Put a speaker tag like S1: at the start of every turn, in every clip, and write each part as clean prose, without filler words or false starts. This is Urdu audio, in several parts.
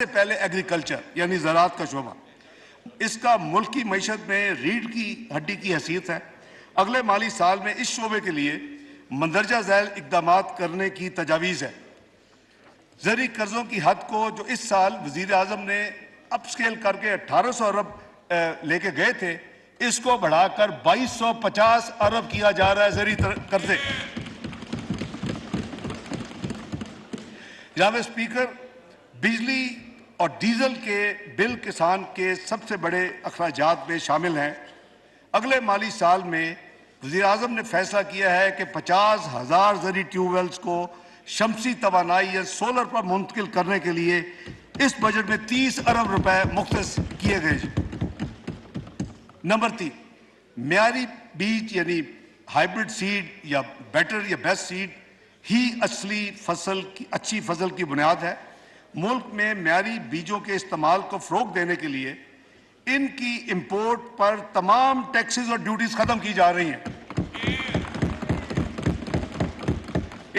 S1: سے پہلے ایگریکلچر یعنی زراعت کا شعبہ، اس کا ملک کی معیشت میں ریڑھ کی ہڈی کی حیثیت ہے۔ اگلے مالی سال میں اس شعبے کے لیے مندرجہ ذیل اقدامات کرنے کی تجاویز ہے۔ زرعی قرضوں کی حد کو جو اس سال وزیر اعظم نے اپ سکیل کر کے 1800 ارب لے کے گئے تھے، اس کو بڑھا کر 2250 ارب کیا جا رہا ہے زرعی قرضے۔ جناب اسپیکر، بجلی اور ڈیزل کے بل کسان کے سب سے بڑے اخراجات میں شامل ہیں۔ اگلے مالی سال میں وزیر اعظم نے فیصلہ کیا ہے کہ 50,000 زرعی ٹیوب ویلز کو شمسی توانائی یا سولر پر منتقل کرنے کے لیے اس بجٹ میں 30 ارب روپے مختص کیے گئے۔ نمبر 3، معیاری بیج یعنی ہائیبرڈ سیڈ یا بیٹر یا بیسٹ سیڈ ہی اچھی فصل کی بنیاد ہے۔ ملک میں معیاری بیجوں کے استعمال کو فروغ دینے کے لیے ان کی امپورٹ پر تمام ٹیکسز اور ڈیوٹیز ختم کی جا رہی ہیں۔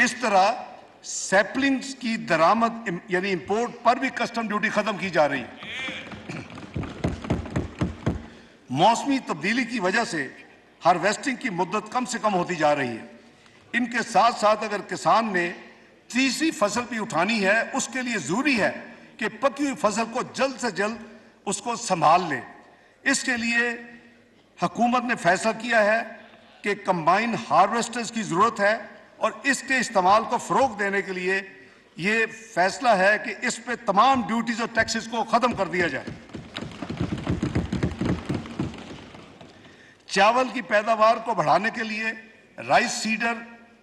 S1: اس طرح سیپلنگز کی درآمد یعنی امپورٹ پر بھی کسٹم ڈیوٹی ختم کی جا رہی ہے۔ موسمی تبدیلی کی وجہ سے ہارویسٹنگ کی مدت کم سے کم ہوتی جا رہی ہے۔ ان کے ساتھ ساتھ اگر کسان نے تیسری فصل بھی اٹھانی ہے، اس کے لیے ضروری ہے کہ پکی ہوئی فصل کو جلد سے جلد اس کو سنبھال لے۔ اس کے لیے حکومت نے فیصلہ کیا ہے کہ کمبائن ہارویسٹرز کی ضرورت ہے اور اس کے استعمال کو فروغ دینے کے لیے یہ فیصلہ ہے کہ اس پہ تمام ڈیوٹیز اور ٹیکسز کو ختم کر دیا جائے۔ چاول کی پیداوار کو بڑھانے کے لیے رائس سیڈر،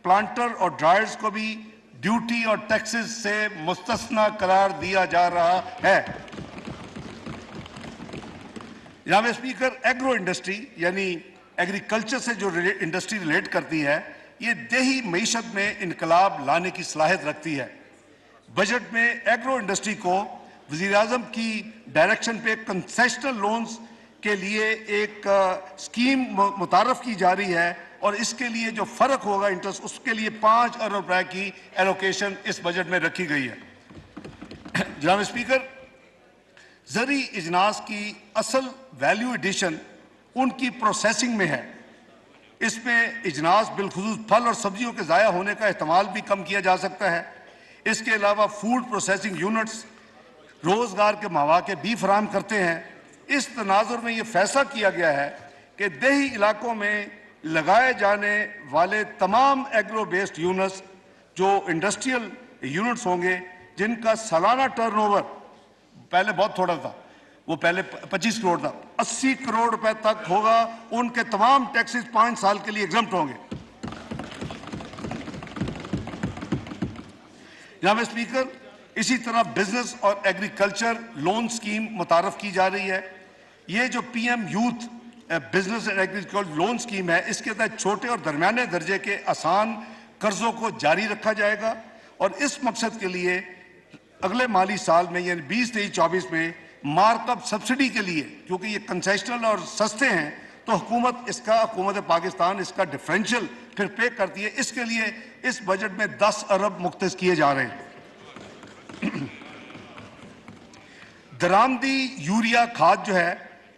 S1: پلانٹر اور ڈرائرز کو بھی ڈیوٹی اور ٹیکسز سے مستثنی قرار دیا جا رہا ہے۔ جناب اسپیکر، ایگرو انڈسٹری یعنی ایگریکلچر سے جو انڈسٹری ریلیٹ کرتی ہے، یہ دیہی معیشت میں انقلاب لانے کی صلاحیت رکھتی ہے۔ بجٹ میں ایگرو انڈسٹری کو وزیر اعظم کی ڈائریکشن پہ کنسیشنل لونز کے لیے ایک اسکیم متعارف کی جا رہی ہے اور اس کے لیے جو فرق ہوگا انٹرسٹ، اس کے لیے 5 ارب روپے کی ایلوکیشن اس بجٹ میں رکھی گئی ہے۔ جناب اسپیکر، زرعی اجناس کی اصل ویلیو ایڈیشن ان کی پروسیسنگ میں ہے۔ اس میں اجناس بالخصوص پھل اور سبزیوں کے ضائع ہونے کا احتمال بھی کم کیا جا سکتا ہے۔ اس کے علاوہ فوڈ پروسیسنگ یونٹس روزگار کے مواقع بھی فراہم کرتے ہیں۔ اس تناظر میں یہ فیصلہ کیا گیا ہے کہ دیہی علاقوں میں لگائے جانے والے تمام ایگرو بیسڈ یونٹس جو انڈسٹریل یونٹس ہوں گے، جن کا سالانہ ٹرن اوور پہلے بہت تھوڑا تھا، وہ پہلے 25 کروڑ تھا، 80 کروڑ روپے تک ہوگا، ان کے تمام ٹیکسز 5 سال کے لیے ایگزمپٹ ہوں گے۔ جناب اسپیکر، اسی طرح بزنس اور ایگریکلچر لون سکیم متعارف کی جا رہی ہے۔ یہ جو P M youth business and agriculture loan scheme ہے، اس کے تحت چھوٹے اور درمیانے درجے کے آسان قرضوں کو جاری رکھا جائے گا اور اس مقصد کے لیے اگلے مالی سال میں یعنی 2023-24 میں مارک اپ سبسڈی کے لیے، کیونکہ یہ کنسیشنل اور سستے ہیں، تو حکومت پاکستان اس کا ڈفرینشل پھر پے کرتی ہے۔ اس کے لیے اس بجٹ میں 10 ارب مختص کیے جا رہے ہیں۔ درآمدی یوریا کھاد جو ہے،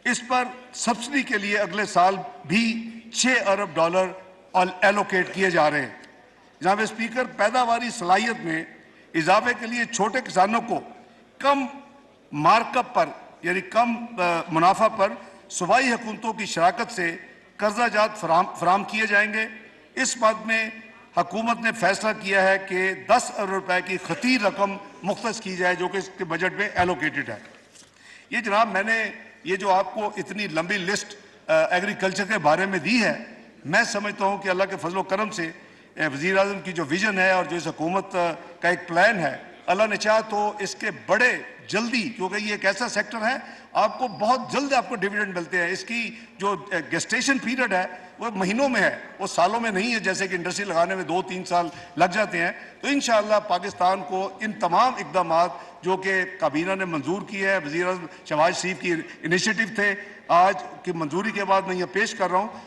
S1: اس پر سبسڈی کے لیے اگلے سال بھی 6 ارب ڈالر ایلوکیٹ کیے جا رہے ہیں۔ جناب اسپیکر، پیداواری صلاحیت میں اضافے کے لیے چھوٹے کسانوں کو کم مارک اپ پر یعنی کم منافع پر صوبائی حکومتوں کی شراکت سے قرضہ جات فراہم کیے جائیں گے۔ اس بات میں حکومت نے فیصلہ کیا ہے کہ 10 ارب روپے کی خطیر رقم مختص کی جائے، جو کہ اس کے بجٹ میں ایلوکیٹڈ ہے۔ یہ جناب، میں نے یہ جو آپ کو اتنی لمبی لسٹ ایگریکلچر کے بارے میں دی ہے، میں سمجھتا ہوں کہ اللہ کے فضل و کرم سے وزیر اعظم کی جو ویژن ہے اور جو اس حکومت کا ایک پلان ہے، اللہ نے چاہا تو اس کے بڑے جلدی، کیونکہ یہ ایک ایسا سیکٹر ہے آپ کو بہت جلد آپ کو ڈیویڈنڈ ملتے ہیں۔ اس کی جو گیسٹیشن پیریڈ ہے وہ مہینوں میں ہے، وہ سالوں میں نہیں ہے، جیسے کہ انڈسٹری لگانے میں 2-3 سال لگ جاتے ہیں۔ تو انشاءاللہ پاکستان کو ان تمام اقدامات جو کہ کابینہ نے منظور کی ہے، وزیر اعظم شہباز شریف کی انیشیٹو تھے، آج کی منظوری کے بعد میں یہ پیش کر رہا ہوں،